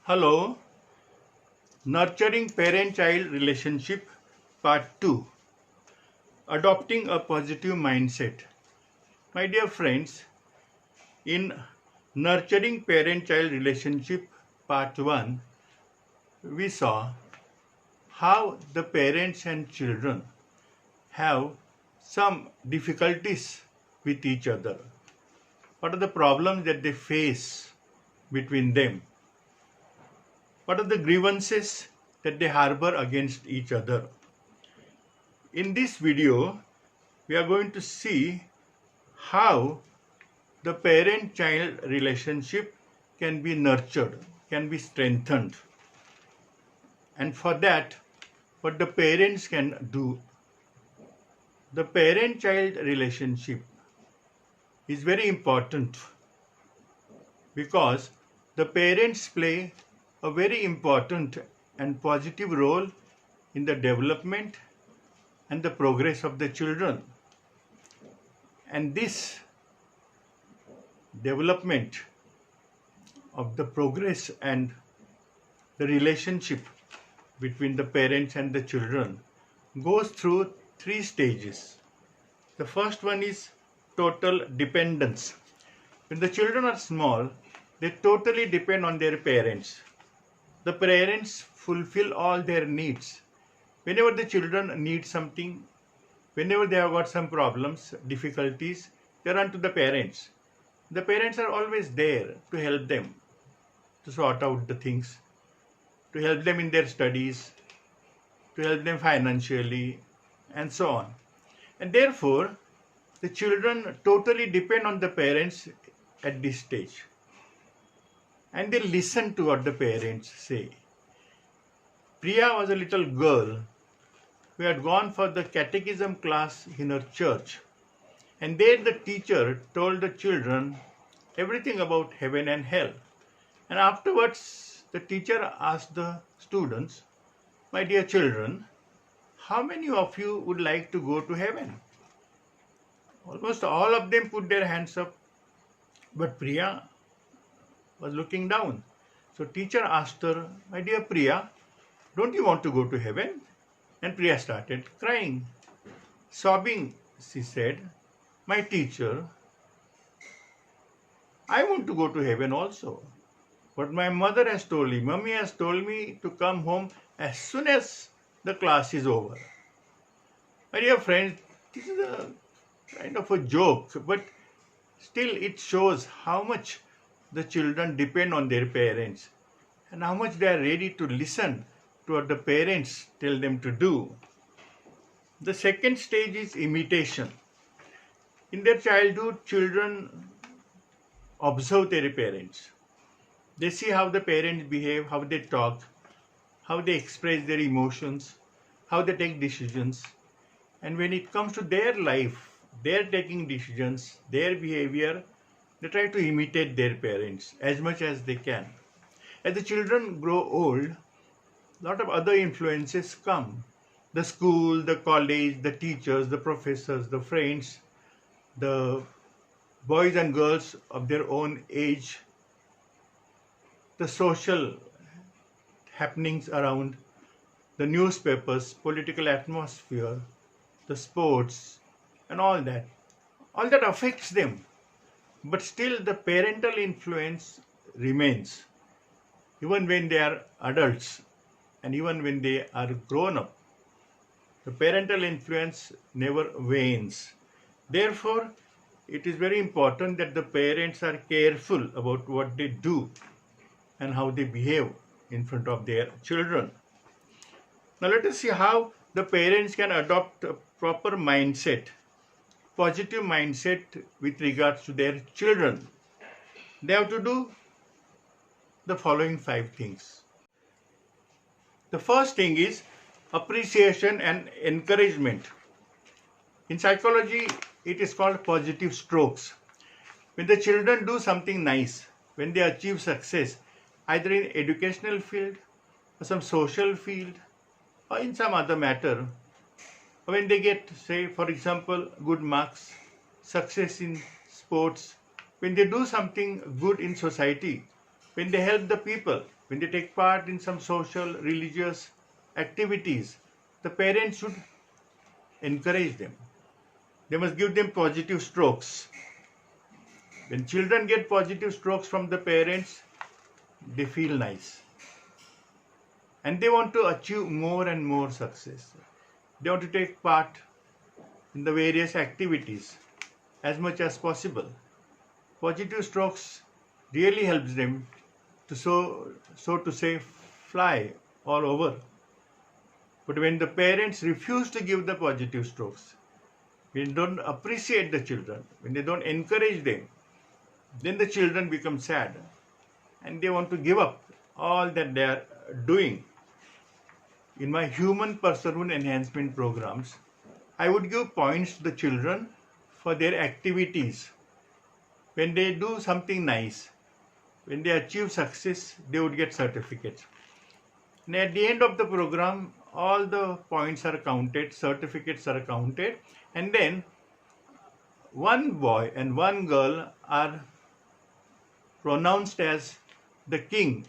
Hello, Nurturing Parent Child Relationship Part 2, Adopting a Positive Mindset. My dear friends, in Nurturing Parent Child Relationship Part 1, we saw how the parents and children have some difficulties with each other. What are the problems that they face between them? What are the grievances that they harbor against each other? In this video, we are going to see how the parent-child relationship can be nurtured, can be strengthened. And for that, what the parents can do. The parent-child relationship is very important because the parents play a very important and positive role in the development and the progress of the children. And this development of the progress and the relationship between the parents and the children goes through three stages. The first one is total dependence. When the children are small, they totally depend on their parents. The parents fulfill all their needs. Whenever the children need something, whenever they have got some problems, difficulties, they run to the parents. The parents are always there to help them, to sort out the things, to help them in their studies, to help them financially, and so on. And therefore, the children totally depend on the parents at this stage. And they listen to what the parents say. Priya was a little girl who had gone for the catechism class in her church. And there the teacher told the children everything about heaven and hell. And afterwards, the teacher asked the students, "My dear children, how many of you would like to go to heaven?" Almost all of them put their hands up, but Priya was looking down. So teacher asked her, "My dear Priya, don't you want to go to heaven?" And Priya started crying. Sobbing, she said, "My teacher, I want to go to heaven also. But my mother has told me, Mummy has told me to come home as soon as the class is over." My dear friends, this is a kind of a joke, but still it shows how much the children depend on their parents and how much they are ready to listen to what the parents tell them to do. The second stage is imitation. In their childhood, children observe their parents. They see how the parents behave, how they talk, how they express their emotions, how they take decisions. And when it comes to their life, their taking decisions, their behavior, they try to imitate their parents as much as they can. As the children grow old, a lot of other influences come. The school, the college, the teachers, the professors, the friends, the boys and girls of their own age, the social happenings around, the newspapers, political atmosphere, the sports, and all that. All that affects them. But still, the parental influence remains. Even when they are adults and even when they are grown up, the parental influence never wanes. Therefore, it is very important that the parents are careful about what they do and how they behave in front of their children. Now let us see how the parents can adopt a proper mindset, positive mindset with regards to their children. They have to do the following 5 things. The first thing is appreciation and encouragement. In psychology, it is called positive strokes. When the children do something nice, when they achieve success, either in educational field or some social field or in some other matter, when they get, say, for example, good marks, success in sports, when they do something good in society, when they help the people, when they take part in some social, religious activities, the parents should encourage them. They must give them positive strokes. When children get positive strokes from the parents, they feel nice. And they want to achieve more and more success. They want to take part in the various activities as much as possible. Positive strokes really helps them to so to say fly all over. But when the parents refuse to give the positive strokes, when they don't appreciate the children, when they don't encourage them, then the children become sad and they want to give up all that they are doing. In my human personhood enhancement programs, I would give points to the children for their activities. When they do something nice, when they achieve success, they would get certificates. And at the end of the program, all the points are counted, certificates are counted, and then one boy and one girl are pronounced as the king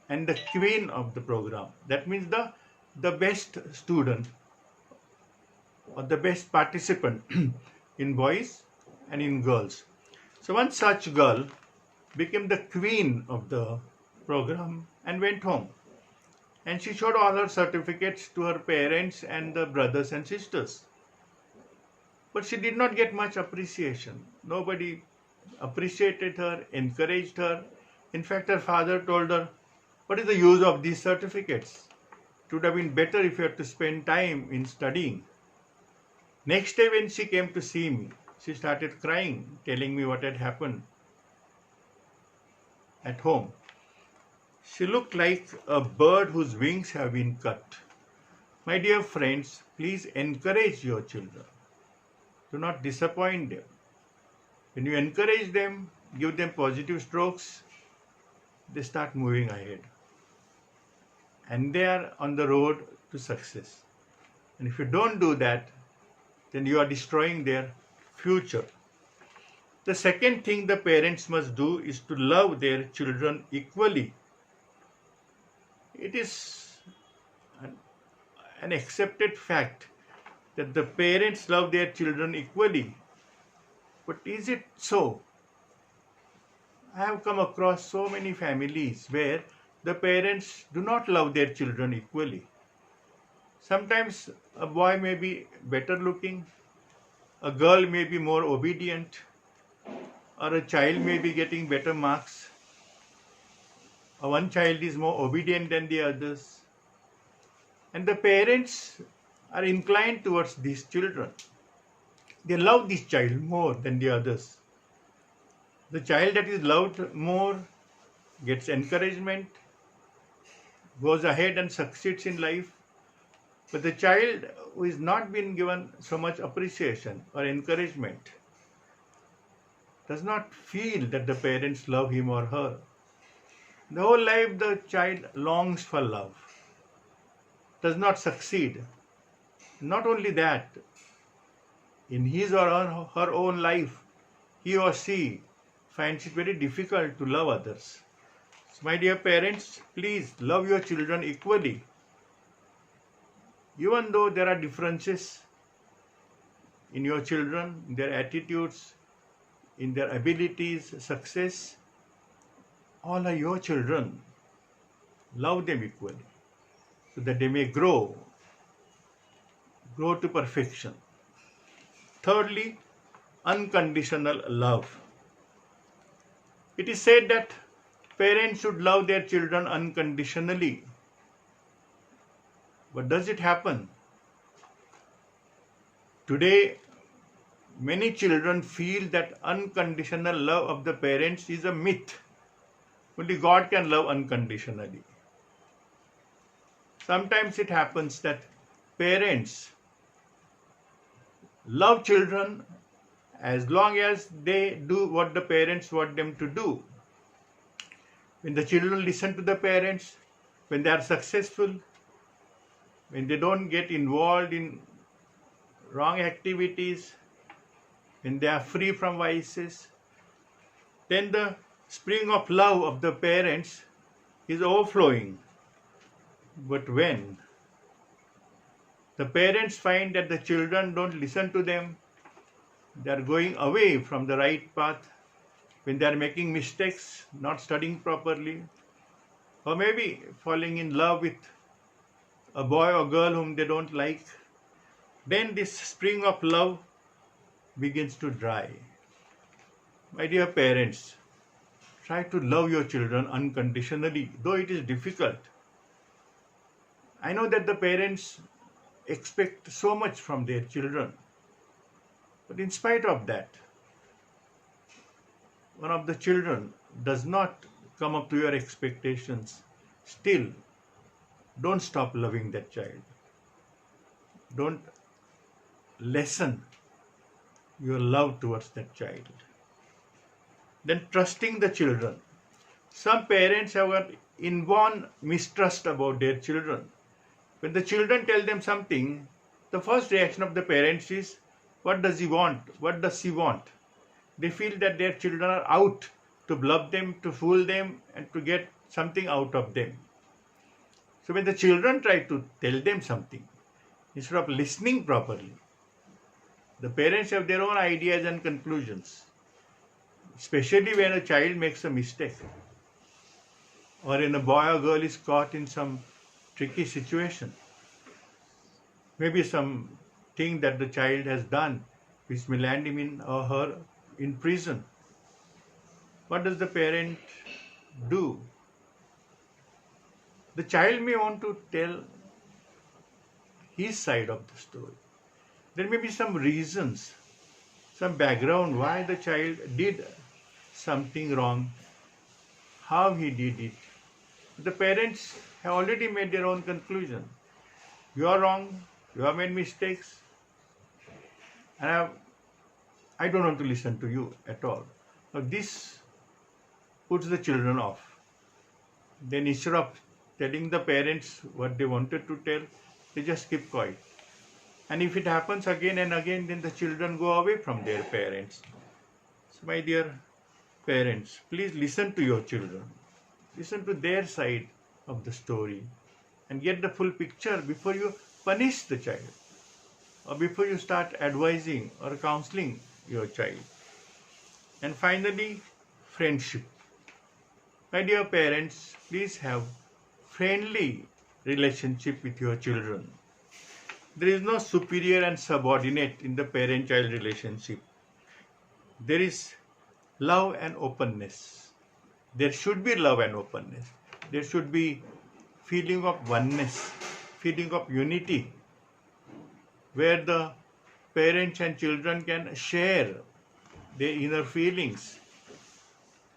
and the queen of the program. That means the best student or the best participant in boys and in girls. So one such girl became the queen of the program and went home. And she showed all her certificates to her parents and the brothers and sisters. But she did not get much appreciation. Nobody appreciated her, encouraged her. In fact, her father told her, "What is the use of these certificates? It would have been better if you had to spend time in studying." Next day when she came to see me, she started crying, telling me what had happened at home. She looked like a bird whose wings have been cut. My dear friends, please encourage your children. Do not disappoint them. When you encourage them, give them positive strokes, they start moving ahead. And they are on the road to success. And if you don't do that, then you are destroying their future. The second thing the parents must do is to love their children equally. It is an accepted fact that the parents love their children equally. But is it so? I have come across so many families where the parents do not love their children equally. Sometimes a boy may be better looking, a girl may be more obedient, or a child may be getting better marks, or one child is more obedient than the others. And the parents are inclined towards these children. They love this child more than the others. The child that is loved more gets encouragement, goes ahead and succeeds in life. But the child who is not been given so much appreciation or encouragement does not feel that the parents love him or her. The whole life the child longs for love, does not succeed. Not only that, in his or her own life, he or she finds it very difficult to love others. So my dear parents, please love your children equally. Even though there are differences in your children, in their attitudes, in their abilities, success, all are your children. Love them equally so that they may grow to perfection. Thirdly, unconditional love. It is said that parents should love their children unconditionally. But does it happen? Today, many children feel that unconditional love of the parents is a myth. Only God can love unconditionally. Sometimes it happens that parents love children as long as they do what the parents want them to do. When the children listen to the parents, when they are successful, when they don't get involved in wrong activities, when they are free from vices, then the spring of love of the parents is overflowing. But when the parents find that the children don't listen to them, they are going away from the right path, when they are making mistakes, not studying properly, or maybe falling in love with a boy or girl whom they don't like, then this spring of love begins to dry. My dear parents, try to love your children unconditionally, though it is difficult. I know that the parents expect so much from their children, but in spite of that, one of the children does not come up to your expectations, still don't stop loving that child. Don't lessen your love towards that child. Then trusting the children. Some parents have an inborn mistrust about their children. When the children tell them something, the first reaction of the parents is, what does he want? What does she want? They feel that their children are out to bluff them, to fool them, and to get something out of them. So when the children try to tell them something, instead of listening properly, the parents have their own ideas and conclusions, especially when a child makes a mistake, or when a boy or girl is caught in some tricky situation. Maybe some thing that the child has done which may land him in or her in prison. What does the parent do? The child may want to tell his side of the story. There may be some reasons, some background why the child did something wrong, how he did it. The parents have already made their own conclusion. You are wrong, you have made mistakes, and I don't want to listen to you at all. Now this puts the children off. Then instead of telling the parents what they wanted to tell, they just keep quiet. And if it happens again and again, then the children go away from their parents. So my dear parents, please listen to your children. Listen to their side of the story and get the full picture before you punish the child or before you start advising or counseling your child. And finally, friendship. My dear parents, please have friendly relationship with your children. There is no superior and subordinate in the parent-child relationship. There is love and openness. There should be love and openness. There should be feeling of oneness, feeling of unity, where the parents and children can share their inner feelings.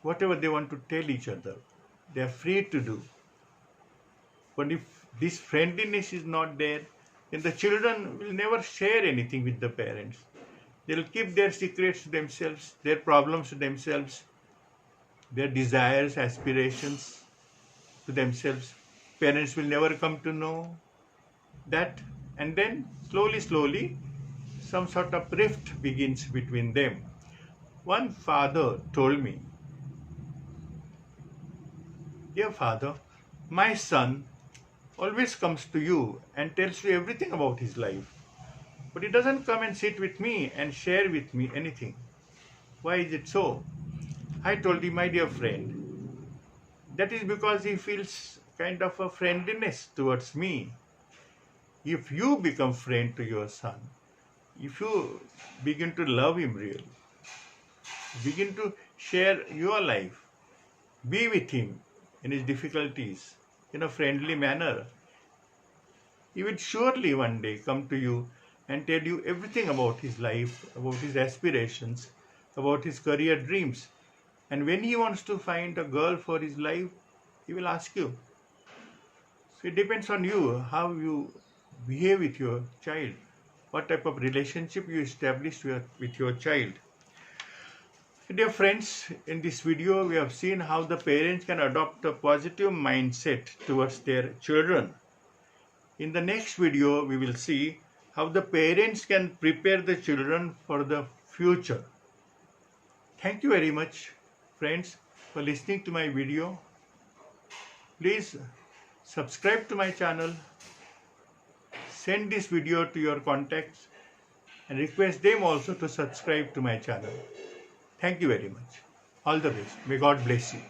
Whatever they want to tell each other, they are free to do. But if this friendliness is not there, then the children will never share anything with the parents. They will keep their secrets to themselves, their problems to themselves, their desires, aspirations to themselves. Parents will never come to know that. And then slowly, some sort of rift begins between them. One father told me, "Dear father, my son always comes to you and tells you everything about his life. But he doesn't come and sit with me and share with me anything. Why is it so?" I told him, "My dear friend, that is because he feels kind of a friendliness towards me. If you become friend to your son, if you begin to love him really, begin to share your life, be with him in his difficulties in a friendly manner, he will surely one day come to you and tell you everything about his life, about his aspirations, about his career dreams. And when he wants to find a girl for his life, he will ask you." So it depends on you, how you behave with your child, what type of relationship you establish with your child. Dear friends, in this video we have seen how the parents can adopt a positive mindset towards their children. In the next video we will see how the parents can prepare the children for the future. Thank you very much, friends. for listening to my video. Please subscribe to my channel, send this video to your contacts and request them also to subscribe to my channel. Thank you very much. All the best. May God bless you.